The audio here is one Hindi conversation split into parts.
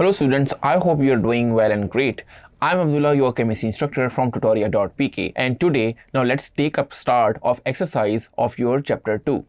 Hello students, I hope you are doing well and great. I'm Abdullah, your chemistry instructor from tutoria.pk, and today now let's take up start of exercise of your chapter 2.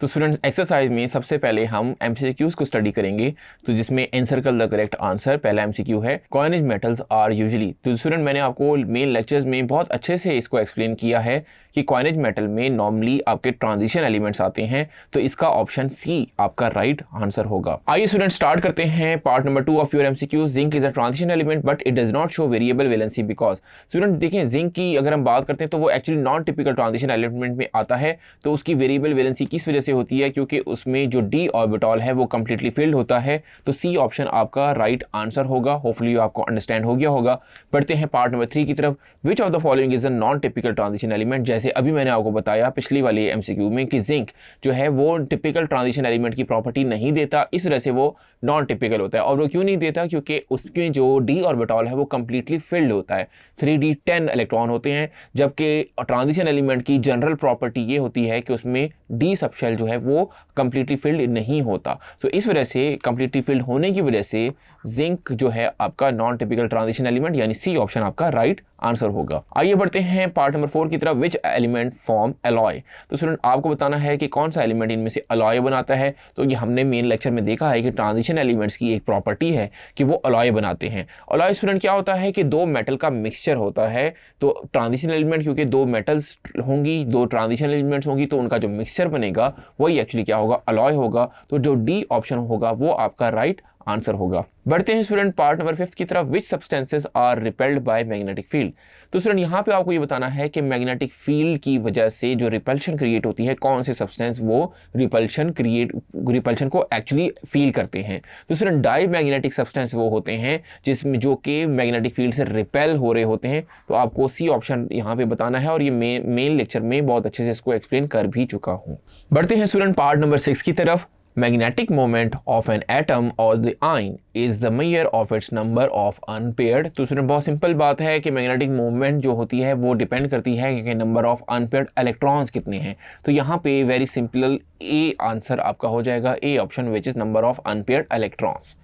तो स्टूडेंट्स एक्सरसाइज में सबसे पहले हम एमसीक्यूज को स्टडी करेंगे, तो जिसमें एनसर्कल द करेक्ट आंसर पहला एमसीक्यू है, कॉइनेज मेटल्स आर यूजुअली। तो स्टूडेंट मैंने आपको मेन लेक्चर्स में बहुत अच्छे से इसको एक्सप्लेन किया है कि कॉइनेज मेटल में नॉर्मली आपके ट्रांजिशन एलिमेंट्स आते हैं, तो इसका ऑप्शन सी आपका राइट आंसर होगा। आइए स्टूडेंट स्टार्ट करते हैं part number 2 of your MCQ. Zinc is a transition element but it does not show variable valency because. Student देखें, जिंक की अगर हम बात करते हैं तो वो actually non typical transition element में आता है, तो उसकी वेरिएबल वैलेंसी किस वजह से होती है? क्योंकि उसमें जो डी ऑर्बिटल है वो कंप्लीटली फिल्ड होता है, तो सी ऑप्शन आपका राइट आंसर होगा। होपफुली आपको अंडरस्टैंड हो गया होगा। बढ़ते हैं पार्ट नंबर 3 की तरफ। Which of the following is a non typical transition element. जैसे अभी मैंने आपको बताया पिछली वाली एमसीक्यू में कि जिंक जो है वो टिपिकल ट्रांजिशन एलिमेंट की प्रॉपर्टी नहीं देता, इस वजह से वो नॉन टिपिकल होता है। और वो क्यों नहीं देता? क्योंकि उसके जो डी ऑर्बिटल है वो कंप्लीटली फिल्ड होता है, 3d10 इलेक्ट्रॉन होते हैं, जबकि ट्रांजिशन एलिमेंट की जनरल प्रॉपर्टी ये होती है कि उसमें डी सबशेल जो है वो कंप्लीटली फिल्ड नहीं होता। तो इस वजह से कंप्लीटली फिल्ड होने की वजह से जिंक जो है आपका नॉन टिपिकल ट्रांजिशन एलिमेंट, यानी सी ऑप्शन आपका राइट आंसर होगा। आइए बढ़ते हैं पार्ट नंबर 4 की तरफ। Which element form alloy. तो स्टूडेंट आपको बताना है कि कौन सा एलिमेंट इनमें से अलॉय बनाता है। तो ये हमने मेन लेक्चर में देखा है कि ट्रांजिशन एलिमेंट्स की एक प्रॉपर्टी है कि वो अलॉय बनाते हैं। अलॉय स्टूडेंट क्या होता है कि दो मेटल का मिक्सचर होता है। तो ट्रांजिशन एलिमेंट क्योंकि दो मेटल्स होंगी, दो ट्रांजिशन एलिमेंट्स होंगी, तो उनका जो मिक्सचर बनेगा वही एक्चुअली क्या होगा? अलॉय होगा। तो जो डी ऑप्शन होगा वो आपका राइट आंसर होगा। बढ़ते हैं स्टूडेंट पार्ट नंबर 5 की तरफ। Which substances are repelled by magnetic field. तो स्टूडेंट यहाँ पे आपको ये बताना है कि मैग्नेटिक फील्ड की वजह से जो रिपल्शन क्रिएट होती है, कौन से सब्सटेंस वो रिपल्शन को एक्चुअली फील करते हैं। तो स्टूडेंट डाई मैग्नेटिक सब्सटेंस वो होते हैं जिसमें जो कि मैग्नेटिक फील्ड से रिपेल हो रहे होते हैं। तो आपको सी ऑप्शन यहाँ पे बताना है, और ये मेन लेक्चर में बहुत अच्छे से इसको एक्सप्लेन कर भी चुका हूँ। बढ़ते हैं स्टूडेंट पार्ट नंबर 6 की तरफ। Magnetic moment of an atom or the ion is the measure of its number of unpaired। तो स्टूडेंट बहुत सिंपल बात है कि मैग्नेटिक मूवमेंट जो होती है वो डिपेंड करती है कि नंबर ऑफ अनपेयर्ड इलेक्ट्रॉन्स कितने हैं। तो यहाँ पे वेरी सिंपल ए आंसर आपका हो जाएगा, A option which is number of unpaired electrons.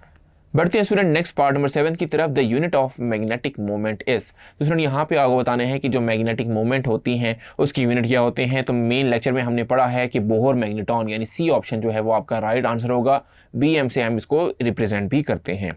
बढ़ते हैं स्टूडेंट नेक्स्ट पार्ट नंबर 7 की तरफ। The unit of magnetic moment is. तो स्टूडेंट यहाँ पे आपको बताने हैं कि जो मैग्नेटिक मोमेंट होती हैं उसकी यूनिट क्या होते हैं। तो मेन लेक्चर में हमने पढ़ा है कि बोहर मैग्नेटॉन, यानी सी ऑप्शन जो है वो आपका राइट आंसर होगा। BM से हम इसको रिप्रेजेंट भी करते हैं।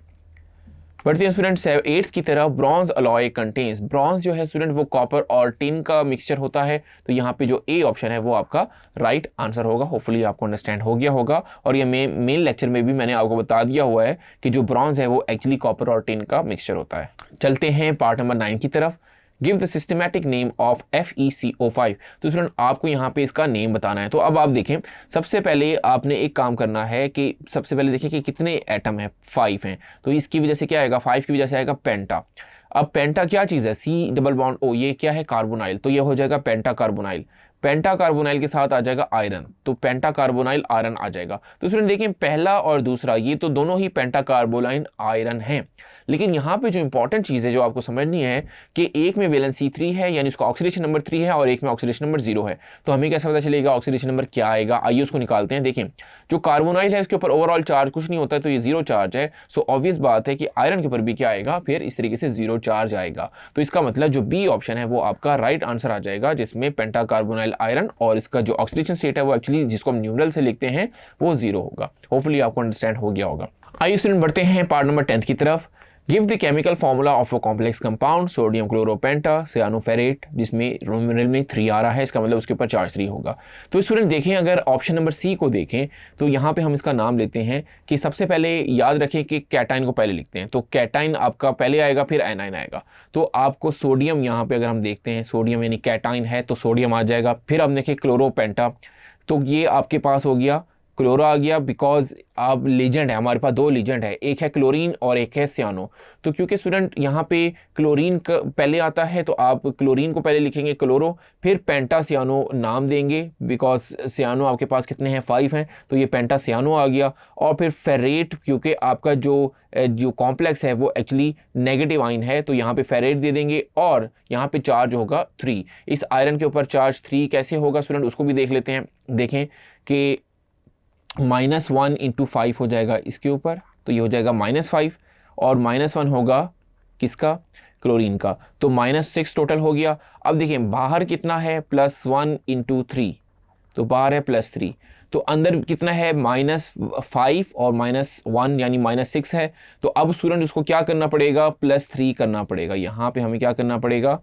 बढ़ते हैं स्टूडेंट 8 की तरफ। Bronze alloy contains. ब्रॉन्ज जो है स्टूडेंट वो कॉपर और टिन का मिक्सचर होता है, तो यहाँ पे जो ए ऑप्शन है वो आपका राइट आंसर होगा। होपफुली आपको अंडरस्टैंड हो गया होगा, और ये मेन लेक्चर में भी मैंने आपको बता दिया हुआ है कि जो ब्रॉन्ज है वो एक्चुअली कॉपर और टिन का मिक्सचर होता है। चलते हैं पार्ट नंबर 9 की तरफ। Give the systematic name of FeCO5। तो स्टूडेंट आपको यहाँ पे इसका नेम बताना है। तो अब आप देखें, सबसे पहले आपने एक काम करना है कि सबसे पहले देखिए कि कितने एटम है, 5 हैं। तो इसकी वजह से क्या आएगा? 5 की वजह से आएगा पेंटा। अब पेंटा क्या चीज़ है? C डबल बॉन्ड O, ये क्या है? कार्बोनाइल। तो ये हो जाएगा पेंटा कार्बोनाइल। पेंटा कार्बोनाइल के साथ आ जाएगा आयरन, तो पेंटा कार्बोनाइल आयरन आ जाएगा। तो स्टूडेंट देखिए, पहला और दूसरा ये तो दोनों ही पेंटा कार्बोनाइल आयरन हैं, लेकिन यहाँ पे जो इंपॉर्टेंट चीज़ है जो आपको समझनी है कि एक में वैलेंसी 3 है, यानी उसका ऑक्सीडेशन नंबर 3 है, और एक में ऑक्सीडेशन नंबर 0 है। तो हमें कैसे पता चलेगा ऑक्सीडेशन नंबर क्या आएगा? आइए उसको निकालते हैं। देखें, जो कार्बोनाइल है इसके ऊपर ओवरऑल चार्ज कुछ नहीं होता है, तो ये 0 चार्ज है। सो ऑब्वियस बात है कि आयरन के ऊपर भी क्या आएगा? फिर इस तरीके से 0 चार्ज आएगा। तो इसका मतलब जो बी ऑप्शन है वो आपका राइट आंसर आ जाएगा, जिसमें पेंटा कार्बोनाइल आयरन और इसका जो ऑक्सीडेशन स्टेट है वो एक्चुअली जिसको हम न्यूमरल से लिखते हैं वो 0 होगा। होपफुली आपको अंडरस्टैंड हो गया होगा। आइए स्टूडेंट बढ़ते हैं पार्ट नंबर 10 की तरफ। Give the chemical formula of a complex compound sodium chloropentacyanoferrate, जिसमें न्यूमरल में 3 आ रहा है, इसका मतलब उसके ऊपर चार्ज 3 होगा। तो स्टूडेंट देखें, अगर ऑप्शन नंबर सी को देखें तो यहाँ पे हम इसका नाम लेते हैं कि सबसे पहले याद रखें कि कैटाइन को पहले लिखते हैं, तो कैटाइन आपका पहले आएगा, फिर एनाइन आएगा। तो आपको सोडियम यहाँ पे अगर हम देखते हैं, सोडियम यानी कैटाइन है तो सोडियम आ जाएगा। फिर अब देखें क्लोरोपेंटा, तो ये आपके पास हो गया क्लोरो आ गया, बिकॉज अब लीजेंड है, हमारे पास 2 लीजेंड है, एक है क्लोरीन और एक है सियानो। तो क्योंकि स्टूडेंट यहाँ पे क्लोरीन पहले आता है तो आप क्लोरीन को पहले लिखेंगे क्लोरो, फिर पेंटा सियानो नाम देंगे, बिकॉज सियानो आपके पास कितने हैं? 5 हैं, तो ये पेंटा सियानो आ गया। और फिर फेरेट, क्योंकि आपका जो कॉम्प्लेक्स है वो एक्चुअली नेगेटिव आयन है, तो यहाँ पे फेरेट दे देंगे, और यहाँ पे चार्ज होगा 3। इस आयरन के ऊपर चार्ज 3 कैसे होगा स्टूडेंट, उसको भी देख लेते हैं। देखें कि -1 × 5 हो जाएगा इसके ऊपर, तो ये हो जाएगा -5, और -1 होगा किसका, क्लोरीन का, तो -6 टोटल हो गया। अब देखिए बाहर कितना है, +1 × 3, तो बाहर है +3, तो अंदर कितना है, -5 और -1 यानी -6 है। तो अब स्टूडेंट उसको क्या करना पड़ेगा, +3 करना पड़ेगा। यहाँ पे हमें क्या करना पड़ेगा,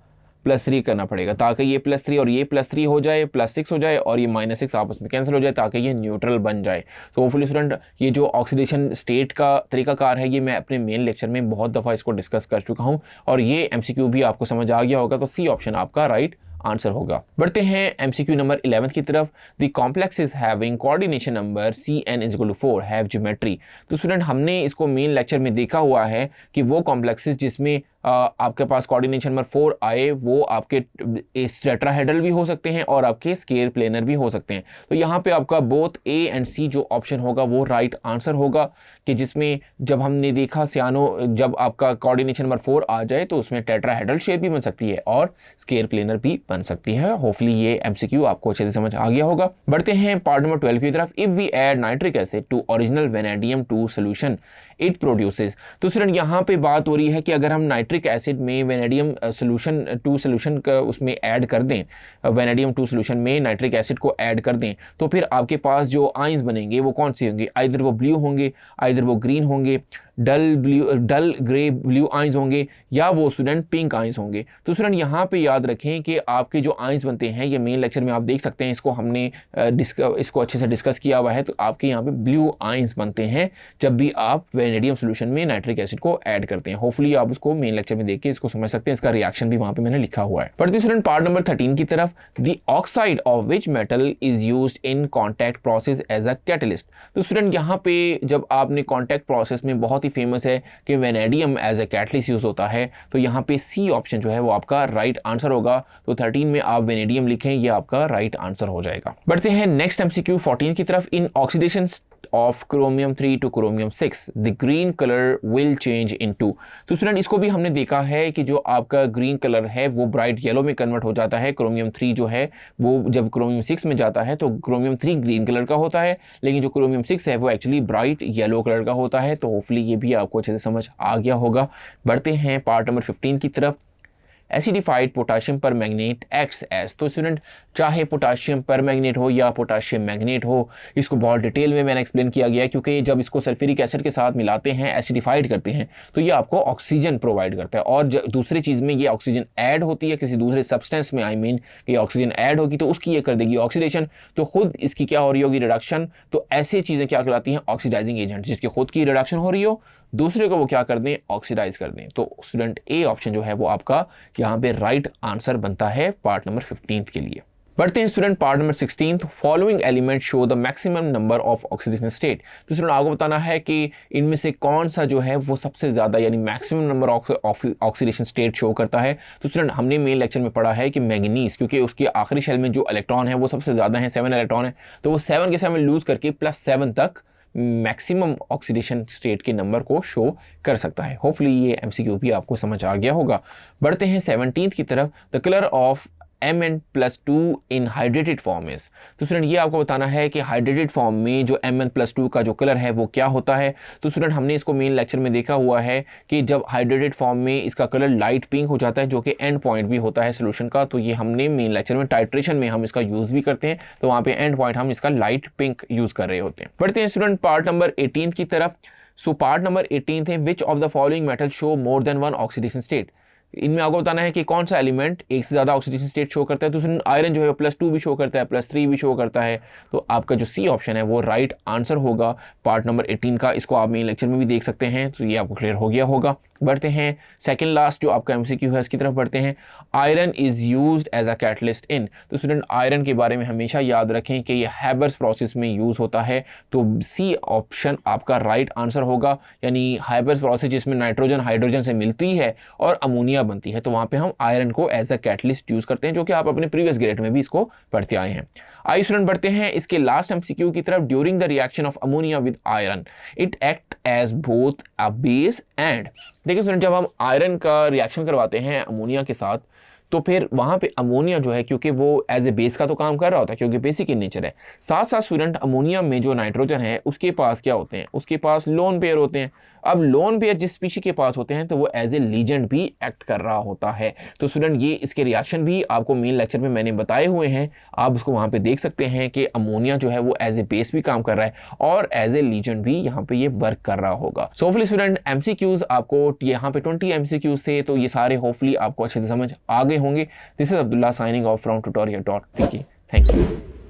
+3 करना पड़ेगा, ताकि ये +3 और ये +3 हो जाए, +6 हो जाए, और ये -6 आपस में कैंसिल हो जाए, ताकि ये न्यूट्रल बन जाए। तो होपफुली स्टूडेंट ये जो ऑक्सीडेशन स्टेट का तरीकाकार है, ये मैं अपने मेन लेक्चर में बहुत दफ़ा इसको डिस्कस कर चुका हूँ, और ये MCQ भी आपको समझ आ गया होगा। तो सी ऑप्शन आपका राइट आंसर होगा। बढ़ते हैं MCQ नंबर 11 की तरफ। The complexes having coordination number CN=4 have geometry. तो स्टूडेंट हमने इसको मेन लेक्चर में देखा हुआ है कि वो कॉम्प्लेक्सेस जिसमें आपके पास कोऑर्डिनेशन नंबर 4 आए, वो आपके टेट्राहेड्रल भी हो सकते हैं और आपके स्क्वायर प्लेनर भी हो सकते हैं। तो यहाँ पे आपका बोथ A एंड C जो ऑप्शन होगा वो राइट आंसर होगा, कि जिसमें जब हमने देखा सियानो, जब आपका कोऑर्डिनेशन नंबर 4 आ जाए तो उसमें टेट्राहेड्रल शेप भी बन सकती है और स्क्वायर प्लेनर भी बन सकती है। होपफुली ये MCQ आपको अच्छे से समझ आ गया होगा। बढ़ते हैं पार्ट नंबर 12 की तरफ। If we add nitric acid to original vanadium 2 solution it produces. तो स्टूडेंट यहाँ पे बात हो रही है कि अगर हम नाइट्रिक एसिड में वेनेडियम सोल्यूशन 2 सोल्यूशन का उसमें ऐड कर दें, वेनेडियम 2 सोल्यूशन में नाइट्रिक एसिड को ऐड कर दें, तो फिर आपके पास जो आयंस बनेंगे वो कौन से होंगे, आइदर वो ब्लू होंगे, आइदर वो ग्रीन होंगे, डल ग्रे ब्लू आइंस होंगे, या वो स्टूडेंट पिंक आइंस होंगे। तो स्टूडेंट यहाँ पे याद रखें कि आपके जो आइंस बनते हैं, ये मेन लेक्चर में आप देख सकते हैं, इसको हमने इसको अच्छे से डिस्कस किया हुआ है। तो आपके यहाँ पे ब्लू आइंस बनते हैं जब भी आप वेनेडियम सोल्यूशन में नाइट्रिक एसिड को ऐड करते हैं। होपफुली आप उसको मेन लेक्चर में देख के इसको समझ सकते हैं, इसका रिएक्शन भी वहाँ पे मैंने लिखा हुआ है। बढ़ते स्टूडेंट पार्ट नंबर 13 की तरफ। The oxide of which metal is used in contact process as a catalyst. तो स्टूडेंट यहाँ पे जब आपने कॉन्टैक्ट प्रोसेस में बहुत ही फेमस है कि vanadium as a catalyst use होता है, तो यहाँ पे सी ऑप्शन जो है वो आपका राइट आंसर होगा। तो 13 में आप वेनेडियम लिखें, ये आपका राइट आंसर हो जाएगा। बढ़ते हैं नेक्स्ट MCQ 14 की तरफ। In oxidation of chromium 3 two chromium 6 the green colour will change into. तो स्टूडेंट इसको भी हमने देखा है कि जो आपका ग्रीन कलर है वो ब्राइट येलो में कन्वर्ट हो जाता है। क्रोमियम 3 जो है वो जब क्रोमियम 6 में जाता है तो क्रोमियम 3 ग्रीन कलर का होता है, लेकिन जो क्रोमियम 6 है वो एक्चुअली ब्राइट येलो कलर का होता है। तो होपफुली ये भी आपको अच्छे से समझ आ गया होगा। बढ़ते हैं पार्ट नंबर 15 की तरफ। एसिडिफाइड पोटाशियम पर मैग्नेट एक्ट्स एज। तो स्टूडेंट चाहे पोटाशियम पर मैग्नेट हो या पोटाशियम मैग्नेट हो, इसको बहुत डिटेल में मैंने एक्सप्लेन किया गया है, क्योंकि जब इसको सल्फ्यूरिक एसिड के साथ मिलाते हैं, एसिडिफाइड करते हैं, तो ये आपको ऑक्सीजन प्रोवाइड करता है। और दूसरी चीज़ में ये ऑक्सीजन ऐड होती है किसी दूसरे सब्सटेंस में, ये ऑक्सीजन ऐड होगी तो उसकी ये कर देगी ऑक्सीडेशन, तो खुद इसकी क्या हो रही होगी, रिडक्शन। तो ऐसी चीज़ें क्या कहलाती हैं, ऑक्सीडाइजिंग एजेंट, जिसकी खुद की रिडक्शन हो रही हो, दूसरे को वो क्या कर दें, ऑक्सीडाइज कर दें। तो स्टूडेंट ए ऑप्शन जो है वो आपका यहाँ पे राइट आंसर बनता है पार्ट नंबर 15 के लिए। बढ़ते हैं student part number 16। Following element show the maximum number of oxidation state. तो स्टूडेंट आपको बताना है कि इनमें से कौन सा जो है वो सबसे ज़्यादा यानी maximum number of oxidation state show करता है। तो स्टूडेंट हमने मेन लेक्चर में पढ़ा है कि मैग्नीज, क्योंकि उसके आखिरी शेल में जो इलेक्ट्रॉन है वो सबसे ज़्यादा है, 7 इलेक्ट्रॉन है, तो वो 7 के 7 लूज़ करके +7 तक मैक्सिमम ऑक्सीडेशन स्टेट के नंबर को शो कर सकता है। होपफुली ये MCQ भी आपको समझ आ गया होगा। बढ़ते हैं 17 की तरफ। The colour of Mn+2 in hydrated form is. तो स्टूडेंट ये आपको बताना है कि हाइड्रेटेड फॉर्म में जो Mn+2 का जो कलर है वो क्या होता है। तो स्टूडेंट हमने इसको मेन लेक्चर में देखा हुआ है कि जब हाइड्रेटेड फॉर्म में इसका कलर लाइट पिंक हो जाता है, जो कि एंड पॉइंट भी होता है सोल्यूशन का। तो ये हमने मेन लेक्चर में टाइट्रेशन में हम इसका यूज़ भी करते हैं, तो वहाँ पे एंड पॉइंट हम इसका लाइट पिंक यूज़ कर रहे होते हैं। बढ़ते हैं स्टूडेंट पार्ट नंबर 18 की तरफ। सो पार्ट नंबर 18 है which of the following metal show more than 1 oxidation state. इनमें आपको बताना है कि कौन सा एलिमेंट एक से ज़्यादा ऑक्सीडेशन स्टेट शो करता है। तो आयरन जो है +2 भी शो करता है, +3 भी शो करता है। तो आपका जो सी ऑप्शन है वो राइट आंसर होगा पार्ट नंबर 18 का। इसको आप मेन लेक्चर में भी देख सकते हैं, तो ये आपको क्लियर हो गया होगा। बढ़ते हैं सेकंड लास्ट जो आपका MCQ है इसकी तरफ बढ़ते हैं। Iron is used as a catalyst in. तो स्टूडेंट आयरन के बारे में हमेशा याद रखें कि ये हैबर्स प्रोसेस में यूज़ होता है, तो सी ऑप्शन आपका राइट आंसर होगा। यानी हैबर्स प्रोसेस जिसमें नाइट्रोजन हाइड्रोजन से मिलती है और अमोनिया बनती है, तो वहाँ पे हम आयरन को एज अ कैटलिस्ट यूज़ करते हैं, जो कि आप अपने प्रीवियस ग्रेड में भी इसको पढ़ते आए हैं। आइए स्टूडेंट बढ़ते हैं इसके लास्ट MCQ की तरफ। During the reaction of ammonia with iron it act as both a base and. देखिए स्टूडेंट जब हम आयरन का रिएक्शन करवाते हैं अमोनिया के साथ, तो फिर वहाँ पे अमोनिया जो है, क्योंकि वो एज ए बेस का तो काम कर रहा होता है क्योंकि बेसिक इन नेचर है, साथ साथ स्टूडेंट अमोनिया में जो नाइट्रोजन है उसके पास क्या होते हैं, उसके पास लोन पेयर होते हैं। अब लोन पेयर जिस स्पीशी के पास होते हैं तो वो एज ए लीजेंड भी एक्ट कर रहा होता है। तो स्टूडेंट ये इसके रिएक्शन भी आपको मेन लेक्चर में मैंने बताए हुए हैं, आप उसको वहाँ पे देख सकते हैं कि अमोनिया जो है वो एज ए बेस भी काम कर रहा है और एज ए लीजेंड भी यहाँ पे ये वर्क कर रहा होगा। सो होपफुली स्टूडेंट एमसीक्यूज आपको यहाँ पे 20 एमसीक्यूज थे, तो ये सारे होपफुली आपको अच्छे से समझ आ गए होंगे। This is Abdullah signing off from tutoria.pk। Thank you.